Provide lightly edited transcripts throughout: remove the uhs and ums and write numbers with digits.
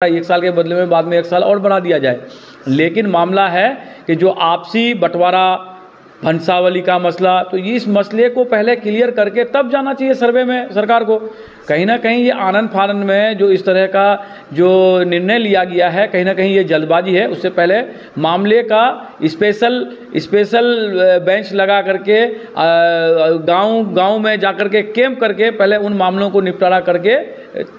1 साल के बदले में बाद में 1 साल और बढ़ा दिया जाए। लेकिन मामला है कि जो आपसी बंटवारा, भंसावली का मसला, तो इस मसले को पहले क्लियर करके तब जाना चाहिए सर्वे में सरकार को। कहीं ना कहीं ये आनन फानन में जो इस तरह का जो निर्णय लिया गया है, कहीं ना कहीं ये जल्दबाजी है। उससे पहले मामले का स्पेशल बेंच लगा करके गांव में जाकर के कैंप करके पहले उन मामलों को निपटारा करके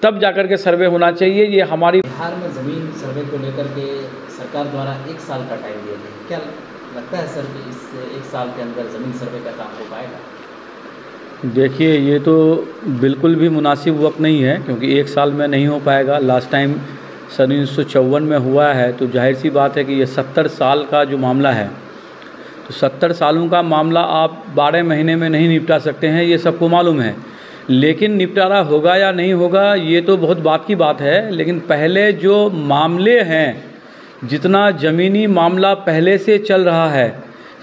तब जाकर के सर्वे होना चाहिए। ये हमारी बिहार में ज़मीन सर्वे को लेकर के सरकार द्वारा 1 साल का टाइम दिया गया, क्या लगता है सर कि इस 1 साल के अंदर ज़मीन सर्वे का काम हो पाएगा? देखिए, ये तो बिल्कुल भी मुनासिब वक्त नहीं है, क्योंकि 1 साल में नहीं हो पाएगा। लास्ट टाइम सन 1954 में हुआ है, तो जाहिर सी बात है कि ये 70 साल का जो मामला है, तो 70 सालों का मामला आप 12 महीने में नहीं निपटा सकते हैं, ये सबको मालूम है। लेकिन निपटारा होगा या नहीं होगा ये तो बहुत बात की बात है। लेकिन पहले जो मामले हैं, जितना ज़मीनी मामला पहले से चल रहा है,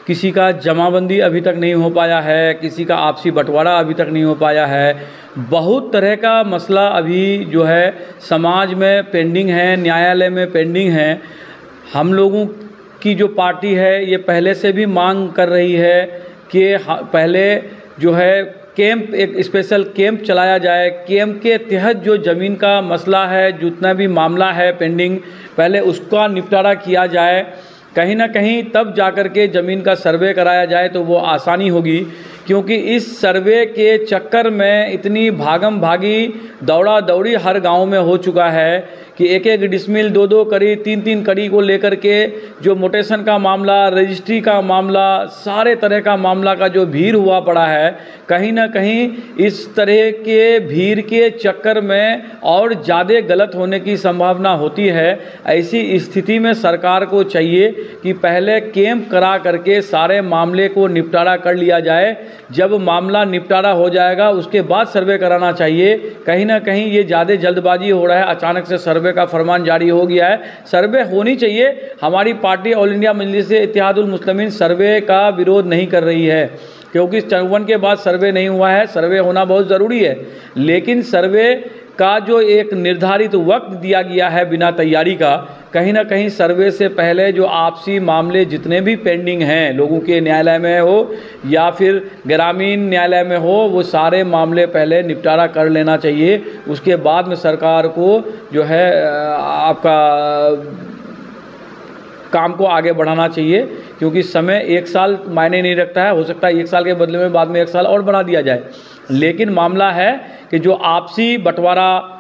किसी का जमाबंदी अभी तक नहीं हो पाया है, किसी का आपसी बंटवारा अभी तक नहीं हो पाया है, बहुत तरह का मसला अभी जो है समाज में पेंडिंग है, न्यायालय में पेंडिंग है। हम लोगों की जो पार्टी है ये पहले से भी मांग कर रही है कि पहले जो है कैंप, एक स्पेशल कैंप चलाया जाए। कैंप के तहत जो ज़मीन का मसला है, जितना भी मामला है पेंडिंग, पहले उसका निपटारा किया जाए। कहीं ना कहीं तब जाकर के ज़मीन का सर्वे कराया जाए तो वो आसानी होगी। क्योंकि इस सर्वे के चक्कर में इतनी भागम भागी दौड़ा दौड़ी हर गांव में हो चुका है कि 1-1 डिसमिल, 2-2 कड़ी, 3-3 कड़ी को लेकर के जो मोटेशन का मामला, रजिस्ट्री का मामला, सारे तरह का मामला का जो भीड़ हुआ पड़ा है, कहीं ना कहीं इस तरह के भीड़ के चक्कर में और ज़्यादा गलत होने की संभावना होती है। ऐसी स्थिति में सरकार को चाहिए कि पहले कैंप करा करके सारे मामले को निपटारा कर लिया जाए। जब मामला निपटारा हो जाएगा उसके बाद सर्वे कराना चाहिए। कहीं ना कहीं ये ज़्यादा जल्दबाजी हो रहा है, अचानक से सर्वे का फरमान जारी हो गया है। सर्वे होनी चाहिए। हमारी पार्टी ऑल इंडिया मजलिस-ए-इत्तेहादुल मुस्लिमीन सर्वे का विरोध नहीं कर रही है, क्योंकि 54 के बाद सर्वे नहीं हुआ है। सर्वे होना बहुत ज़रूरी है, लेकिन सर्वे का जो एक निर्धारित वक्त दिया गया है बिना तैयारी का, कहीं ना कहीं सर्वे से पहले जो आपसी मामले जितने भी पेंडिंग हैं, लोगों के न्यायालय में हो या फिर ग्रामीण न्यायालय में हो, वो सारे मामले पहले निपटारा कर लेना चाहिए। उसके बाद में सरकार को जो है आपका काम को आगे बढ़ाना चाहिए। क्योंकि समय 1 साल मायने नहीं रखता है, हो सकता है 1 साल के बदले में बाद में 1 साल और बढ़ा दिया जाए। लेकिन मामला है कि जो आपसी बंटवारा,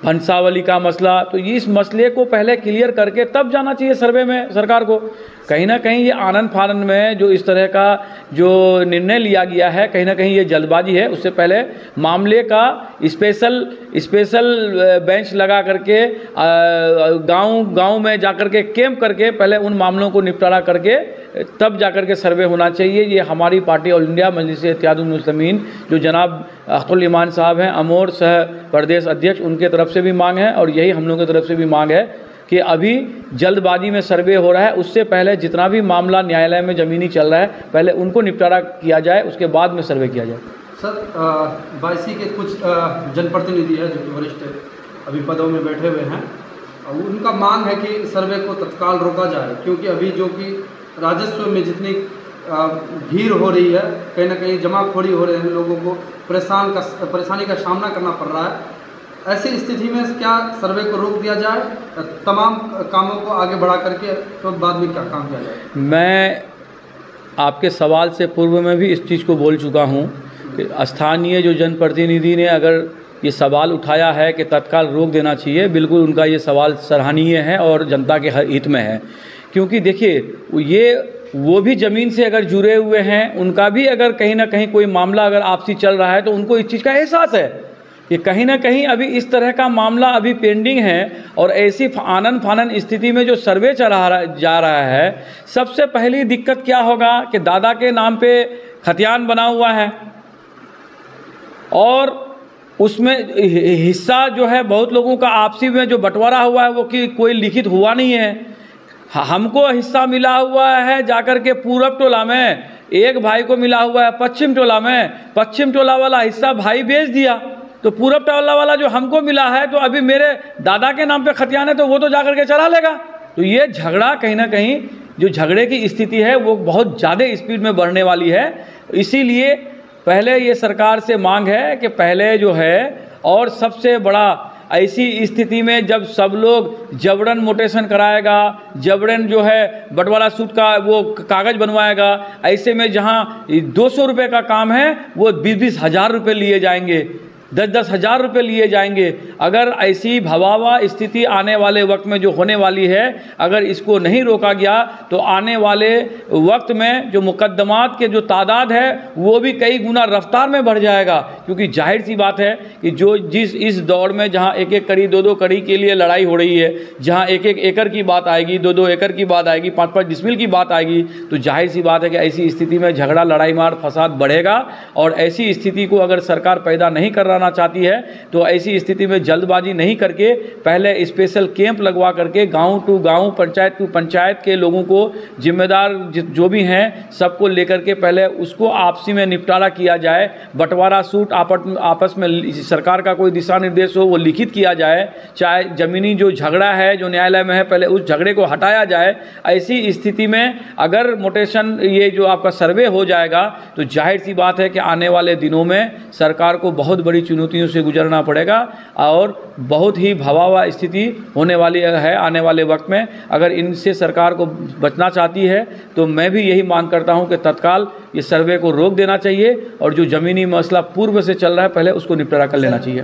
भंसावली का मसला, तो इस मसले को पहले क्लियर करके तब जाना चाहिए सर्वे में सरकार को। कहीं ना कहीं ये आनन फानन में जो इस तरह का जो निर्णय लिया गया है, कहीं ना कहीं ये जल्दबाजी है। उससे पहले मामले का स्पेशल बेंच लगा करके गांव में जाकर के कैंप करके पहले उन मामलों को निपटारा करके तब जाकर के सर्वे होना चाहिए। ये हमारी पार्टी ऑल इंडिया मजलिस-ए-इत्तेहादुल मुस्लिमीन जो जनाब अख्तरुल ईमान साहब हैं, अमोर सह प्रदेश अध्यक्ष, उनके तरफ से भी मांग है और यही हम लोगों की तरफ से भी मांग है कि अभी जल्दबाजी में सर्वे हो रहा है। उससे पहले जितना भी मामला न्यायालय में ज़मीनी चल रहा है, पहले उनको निपटारा किया जाए, उसके बाद में सर्वे किया जाए। सर, बाईसी के कुछ जनप्रतिनिधि हैं जो कि वरिष्ठ अभी पदों में बैठे हुए हैं, उनका मांग है कि सर्वे को तत्काल रोका जाए, क्योंकि अभी जो कि राजस्व में जितनी भीड़ हो रही है, कहीं ना कहीं जमाखोरी हो रहे हैं, लोगों को परेशानी का सामना करना पड़ रहा है। ऐसी स्थिति में क्या सर्वे को रोक दिया जाए, तमाम कामों को आगे बढ़ा करके, तो बाद में क्या काम किया जाए? मैं आपके सवाल से पूर्व में भी इस चीज़ को बोल चुका हूँ कि स्थानीय जो जनप्रतिनिधि ने अगर ये सवाल उठाया है कि तत्काल रोक देना चाहिए, बिल्कुल उनका ये सवाल सराहनीय है और जनता के हित में है। क्योंकि देखिए, वो भी ज़मीन से अगर जुड़े हुए हैं, उनका भी अगर कहीं ना कहीं कोई मामला अगर आपसी चल रहा है तो उनको इस चीज़ का एहसास है कि कहीं ना कहीं अभी इस तरह का मामला अभी पेंडिंग है। और ऐसी आनन फानन स्थिति में जो सर्वे जा रहा है, सबसे पहली दिक्कत क्या होगा कि दादा के नाम पे खतियान बना हुआ है और उसमें हिस्सा जो है बहुत लोगों का आपसी में जो बंटवारा हुआ है वो कि कोई लिखित हुआ नहीं है। हमको हिस्सा मिला हुआ है जाकर के पूरब टोला में, एक भाई को मिला हुआ है पश्चिम टोला में, पश्चिम टोला वाला हिस्सा भाई बेच दिया। तो पूरब टोला वाला जो हमको मिला है तो अभी मेरे दादा के नाम पे खतियान है तो वो तो जा कर के चला लेगा। तो ये झगड़ा कहीं ना कहीं जो झगड़े की स्थिति है वो बहुत ज़्यादा स्पीड में बढ़ने वाली है। इसीलिए पहले ये सरकार से मांग है कि पहले जो है, और सबसे बड़ा ऐसी स्थिति में जब सब लोग जबरन मोटेशन कराएगा, जबरन जो है बंटवारा सूट का वो कागज़ बनवाएगा, ऐसे में जहाँ 200 रुपये का काम है वो 20-20 हज़ार रुपये लिए जाएंगे, 10-10 हज़ार रुपये लिए जाएंगे। अगर ऐसी भयावह स्थिति आने वाले वक्त में जो होने वाली है, अगर इसको नहीं रोका गया तो आने वाले वक्त में जो मुकदमात के जो तादाद है वो भी कई गुना रफ्तार में बढ़ जाएगा। क्योंकि जाहिर सी बात है कि जो इस दौर में जहां एक एक कड़ी 2-2 कड़ी के लिए लड़ाई हो रही है, जहां 1-1 एकड़ की बात आएगी, 2-2 एकड़ की बात आएगी, 5-5 डिसमिल की बात आएगी, तो जाहिर सी बात है कि ऐसी स्थिति में झगड़ा, लड़ाई मार, फसाद बढ़ेगा। और ऐसी स्थिति को अगर सरकार पैदा नहीं कराना चाहती है तो ऐसी स्थिति में जल्दबाजी नहीं करके पहले स्पेशल कैंप लगवा करके गांव टू गांव, पंचायत टू पंचायत के लोगों को, जिम्मेदार जो भी हैं सबको लेकर के पहले उसको आपसी में निपटारा किया जाए। बंटवारा सूट आपस में सरकार का कोई दिशा निर्देश हो वो लिखित किया जाए। चाहे ज़मीनी जो झगड़ा है जो न्यायालय में है पहले उस झगड़े को हटाया जाए। ऐसी स्थिति में अगर मोटेशन ये जो आपका सर्वे हो जाएगा तो जाहिर सी बात है कि आने वाले दिनों में सरकार को बहुत बड़ी चुनौतियों से गुजरना पड़ेगा और बहुत ही भयावह स्थिति होने वाली है आने वाले वक्त में। अगर इनसे सरकार को बचना चाहती है तो मैं भी यही मांग करता हूं कि तत्काल ये सर्वे को रोक देना चाहिए और जो ज़मीनी मसला पूर्व से चल रहा है पहले उसको निपटारा कर लेना चाहिए।